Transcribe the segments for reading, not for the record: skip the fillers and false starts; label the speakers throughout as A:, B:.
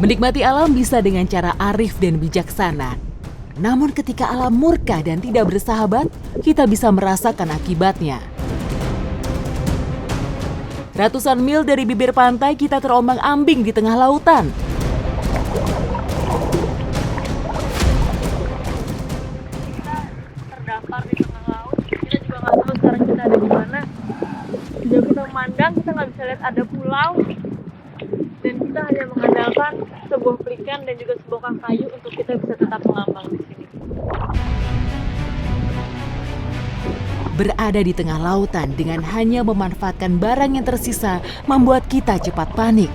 A: Menikmati alam bisa dengan cara arif dan bijaksana. Namun ketika alam murka dan tidak bersahabat, kita bisa merasakan akibatnya. Ratusan mil dari bibir pantai kita terombang-ambing di tengah lautan.
B: Terdampar di tengah laut, kita juga nggak tahu sekarang kita ada di mana. Sejauh kita memandang, kita nggak bisa lihat ada pulau, dan kita hanya mengandalkan sebuah pelikan dan juga sebongkah kayu untuk kita bisa tetap mengambang di sini.
A: Berada di tengah lautan dengan hanya memanfaatkan barang yang tersisa membuat kita cepat panik.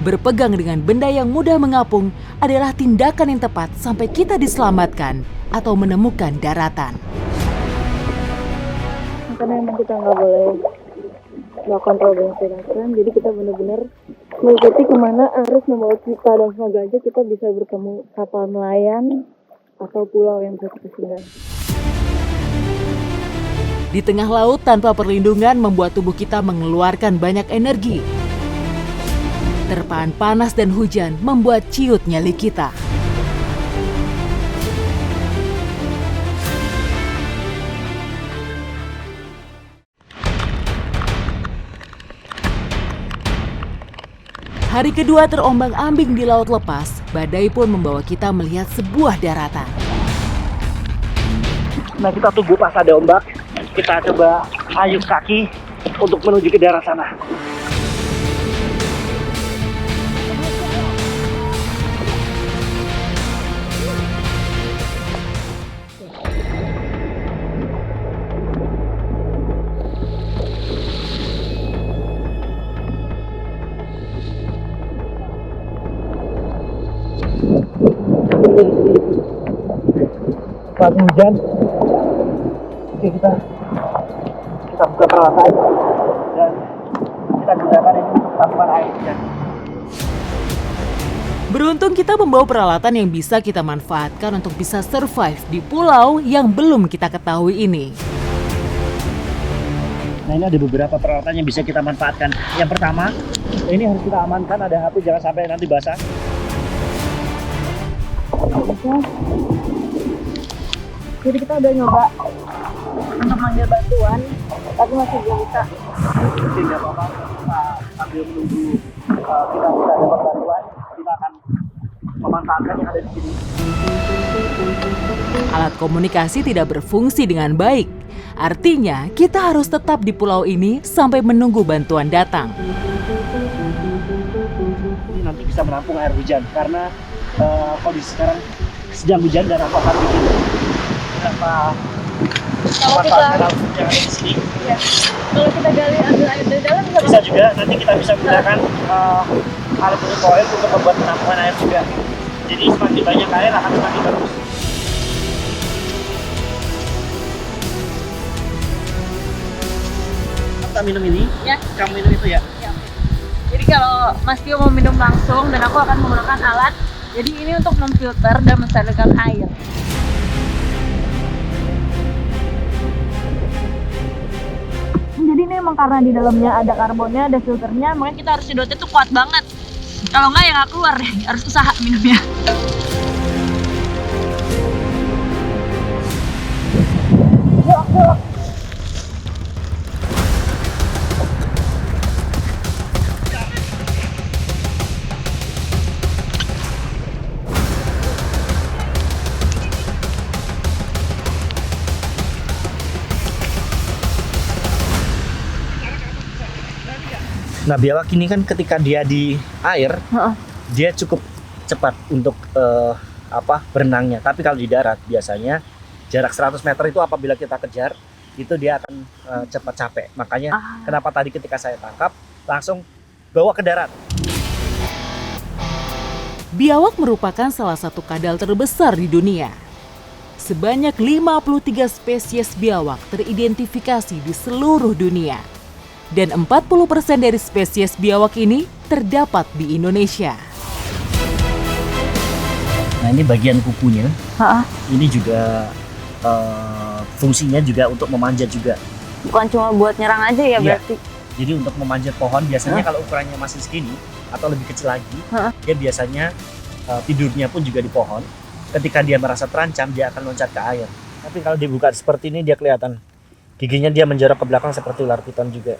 A: Berpegang dengan benda yang mudah mengapung adalah tindakan yang tepat sampai kita diselamatkan atau menemukan daratan.
B: Makanya memang kita nggak boleh melakukan terobosan tindakan, jadi kita benar-benar mengikuti kemana arus membawa kita, dan semoga aja kita bisa bertemu kapal nelayan atau pulau yang bisa kita singgahi.
A: Di tengah laut tanpa perlindungan membuat tubuh kita mengeluarkan banyak energi. Terpaan panas dan hujan membuat ciut nyali kita. Hari kedua terombang-ambing di laut lepas, badai pun membawa kita melihat sebuah daratan.
C: Nah, kita tunggu pas ada ombak, kita coba ayuh kaki untuk menuju ke daerah sana. Pas hujan, oke, kita buka peralatan dan kita gunakan ini untuk tampung air hujan.
A: Beruntung kita membawa peralatan yang bisa kita manfaatkan untuk bisa survive di pulau yang belum kita ketahui ini.
C: Nah, ini ada beberapa peralatan yang bisa kita manfaatkan. Yang pertama, ini harus kita amankan, ada HP jangan sampai nanti basah.
B: Jadi kita udah nyoba untuk manggil bantuan, tapi masih belum bisa.
C: Tidak apa-apa, kita sambil menunggu kita dapat bantuan, kita akan memanfaatkan yang ada di sini.
A: Alat komunikasi tidak berfungsi dengan baik. Artinya, kita harus tetap di pulau ini sampai menunggu bantuan datang.
C: Ini nanti bisa menampung air hujan, karena kondisi sekarang sedang hujan dan aku akan bikin beberapa manfaat alam yang ada di sini.
B: Ya, kalau kita gali ambil air dari dalam
C: Bisa juga, nanti kita bisa menggunakan alat untuk koil untuk membuat penampungan air juga. Jadi semakin banyak air akan semakin bagus. Kita minum ini,
B: Ya.
C: kamu minum itu ya.
B: Ya. Jadi kalau Mas Tio mau minum langsung, dan aku akan menggunakan alat. Jadi ini untuk memfilter dan menstabilkan air. Jadi ini emang karena di dalamnya ada karbonnya, ada filternya, makanya kita harus sedotnya tuh kuat banget. Kalau nggak ya nggak keluar deh, harus usaha minumnya. Yuk.
C: Nah, biawak ini kan ketika dia di air, dia cukup cepat untuk berenangnya. Tapi kalau di darat biasanya jarak 100 meter itu apabila kita kejar, itu dia akan cepat capek. Makanya kenapa tadi ketika saya tangkap langsung bawa ke darat.
A: Biawak merupakan salah satu kadal terbesar di dunia. Sebanyak 53 spesies biawak teridentifikasi di seluruh dunia. Dan 40% dari spesies biawak ini terdapat di Indonesia.
C: Nah, ini bagian kukunya. Ini juga fungsinya juga untuk memanjat juga.
B: Bukan cuma buat nyerang aja ya berarti?
C: Jadi untuk memanjat pohon biasanya kalau ukurannya masih segini, atau lebih kecil lagi, dia biasanya tidurnya pun juga di pohon. Ketika dia merasa terancam, dia akan loncat ke air. Tapi kalau dibuka seperti ini, dia kelihatan giginya dia menjorok ke belakang seperti ular piton juga.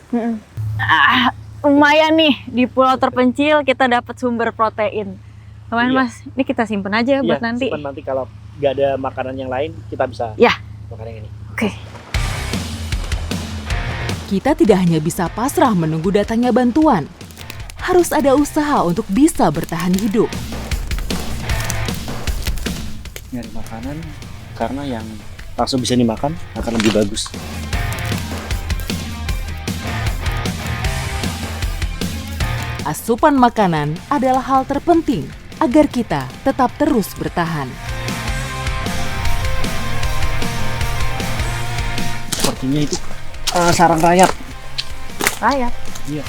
B: Lumayan nih, di pulau terpencil kita dapat sumber protein. Kemarin
C: Iya.
B: Mas, ini kita simpen aja buat nanti.
C: Simpan nanti kalau nggak ada makanan yang lain, kita bisa makan yang ini.
B: Oke.
A: Kita tidak hanya bisa pasrah menunggu datangnya bantuan. Harus ada usaha untuk bisa bertahan hidup.
C: Nyari makanan karena yang langsung bisa dimakan akan lebih bagus.
A: Asupan makanan adalah hal terpenting agar kita tetap terus bertahan.
C: Sepertinya itu sarang rayap.
B: Rayap.
C: Iya.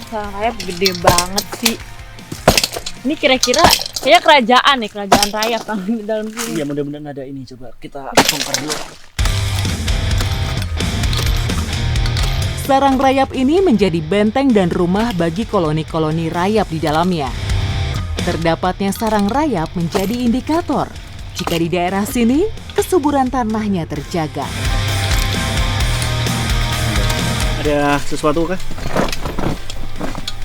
B: Sarang rayap gede banget sih. Ini kira-kira kayak kerajaan nih, kerajaan rayap kan di dalam sini.
C: Iya, mudah-mudahan ada ini. Coba kita bongkar dulu.
A: Sarang rayap ini menjadi benteng dan rumah bagi koloni-koloni rayap di dalamnya. Terdapatnya sarang rayap menjadi indikator jika di daerah sini kesuburan tanahnya terjaga.
C: Ada sesuatu kah?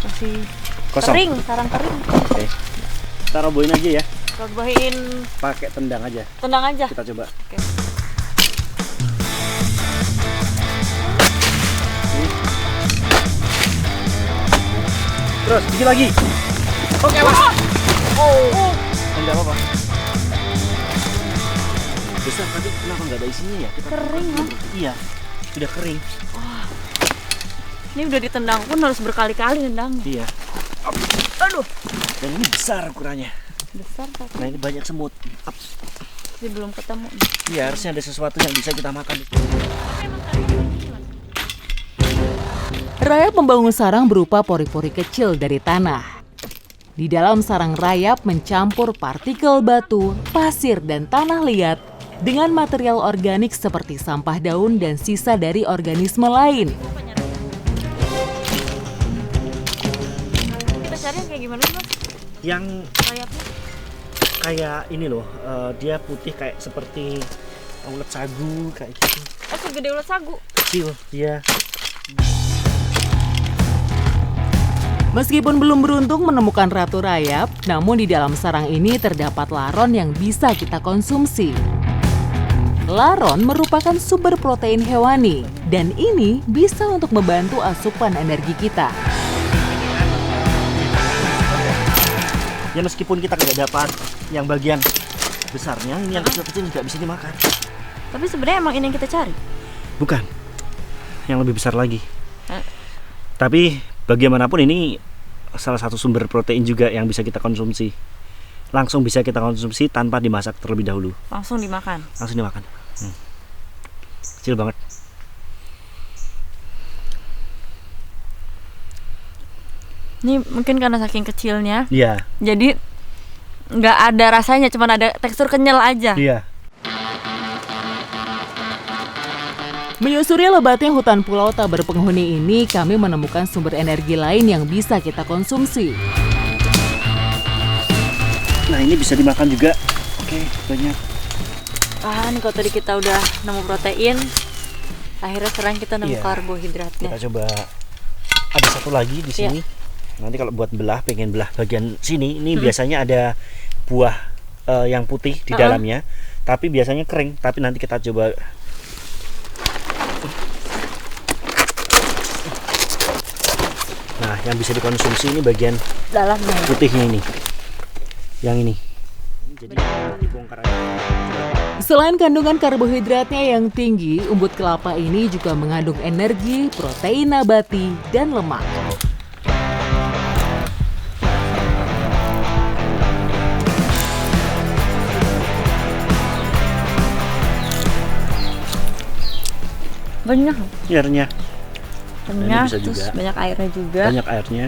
B: Masih
C: Kosong.
B: kering, sarang kering.
C: Oke. Kita robohin aja ya.
B: Cobain
C: Pakai tendang aja.
B: tendang aja.
C: Kita coba.
B: Oke.
C: Terus dikit lagi. Oke, Mas. Enggak apa-apa. Besar tadi kenapa nggak ada isinya ya? Kita
B: Kering, Mas.
C: Iya, sudah kering.
B: Ini udah ditendang pun harus berkali-kali nendang.
C: Iya.
B: Aduh,
C: Dan ini besar ukurannya.
B: besar tapi
C: Nah ini banyak semut.
B: belum ketemu.
C: Iya, harusnya ada sesuatu yang bisa kita makan.
A: Rayap membangun sarang berupa pori-pori kecil dari tanah. Di dalam sarang rayap mencampur partikel batu, pasir, dan tanah liat dengan material organik seperti sampah daun dan sisa dari organisme lain.
B: Kita cari yang kayak gimana sih, Mas?
C: Yang
B: Rayapnya?
C: kayak ini loh, dia putih kayak seperti ulet sagu kayak gitu.
B: Oh, segede ulat sagu.
C: Kecil, dia.
A: Meskipun belum beruntung menemukan ratu rayap, namun di dalam sarang ini terdapat laron yang bisa kita konsumsi. Laron merupakan sumber protein hewani, dan ini bisa untuk membantu asupan energi kita.
C: Ya meskipun kita tidak dapat yang bagian besarnya, ini yang kecil-kecil juga bisa dimakan.
B: Tapi sebenarnya emang ini yang kita cari.
C: Bukan, yang lebih besar lagi.
B: Hah?
C: Tapi bagaimanapun ini salah satu sumber protein juga yang bisa kita konsumsi. Langsung bisa kita konsumsi tanpa dimasak terlebih dahulu.
B: Langsung dimakan.
C: Langsung dimakan. Kecil banget.
B: Ini mungkin karena saking kecilnya,
C: Iya.
B: jadi nggak ada rasanya, cuman ada tekstur kenyal aja.
C: Iya.
A: Menyusuri lebatnya hutan pulau tak berpenghuni ini, kami menemukan sumber energi lain yang bisa kita konsumsi.
C: Nah ini bisa dimakan juga. Oke, banyak.
B: Ah, ini kalau tadi kita udah nemu protein, akhirnya sekarang kita nemu
C: Iya.
B: karbohidratnya.
C: Kita coba. Ada satu lagi di sini. Nanti kalau buat belah, pengen belah bagian sini, ini biasanya ada buah yang putih di dalamnya, tapi biasanya kering. Tapi nanti kita coba. Nah, yang bisa dikonsumsi ini bagian
B: Dalamnya.
C: putihnya ini. Yang ini. Jadi dibongkar aja.
A: Selain kandungan karbohidratnya yang tinggi, umbut kelapa ini juga mengandung energi, protein nabati, dan lemak.
B: Banyak.
C: Airnya
B: Banyak,
C: bisa
B: terus
C: juga.
B: banyak airnya juga.
C: banyak airnya.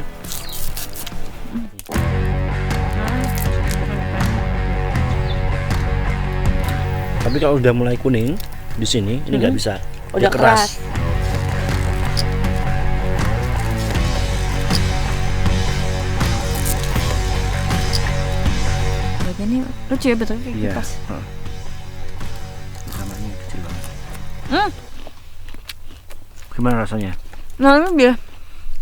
C: Tapi kalau udah mulai kuning di sini, ini nggak bisa.
B: Udah
C: Dia
B: keras. Lucu ya betul kayak kipas.
C: Namanya kecil banget.
B: Hmm.
C: Gimana rasanya?
B: Nah ini dia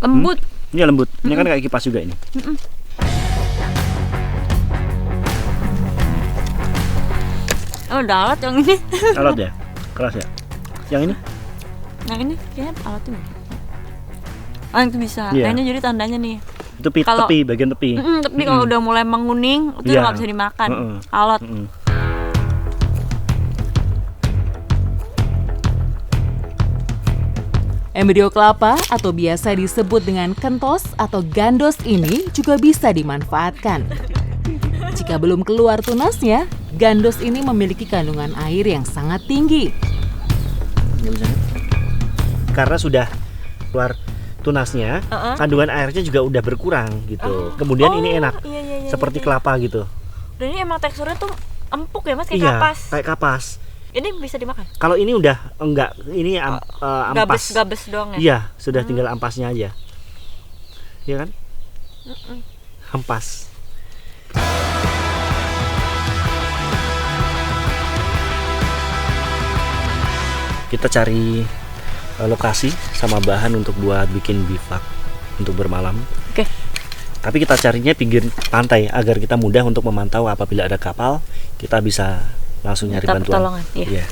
B: lembut.
C: Ini lembut. Ini kan kayak kipas juga ini.
B: Oh udah alat yang ini.
C: Alat ya? Keras ya? Yang ini?
B: Yang ini kayaknya alatnya. Ah itu bisa.
C: Iya.
B: Kayaknya jadi tandanya nih.
C: Itu
B: Kalau-
C: tepi, bagian tepi.
B: Tapi kalau udah mulai menguning itu
C: Iya.
B: nggak bisa dimakan.
C: Mm-mm.
B: Alat.
A: Embrio kelapa atau biasa disebut dengan kentos atau gandos ini juga bisa dimanfaatkan. Jika belum keluar tunasnya, gandos ini memiliki kandungan air yang sangat tinggi.
C: Nggak bisa. Karena sudah keluar tunasnya, kandungan airnya juga udah berkurang gitu. Kemudian ini enak,
B: Iya,
C: seperti kelapa gitu.
B: Dan ini emang teksturnya tuh empuk ya mas, kayak
C: Iya,
B: kapas.
C: kayak kapas.
B: Ini bisa dimakan?
C: Kalau ini udah enggak, ini ampas.
B: Gabes doang ya?
C: Iya, sudah tinggal ampasnya aja. Iya kan? Ampas. Kita cari lokasi sama bahan untuk buat bikin bivak untuk bermalam.
B: Oke.
C: Tapi kita carinya pinggir pantai agar kita mudah untuk memantau apabila ada kapal, kita bisa langsung nyari
B: Minta
C: bantuan.
B: pertolongan, iya.
C: Iya.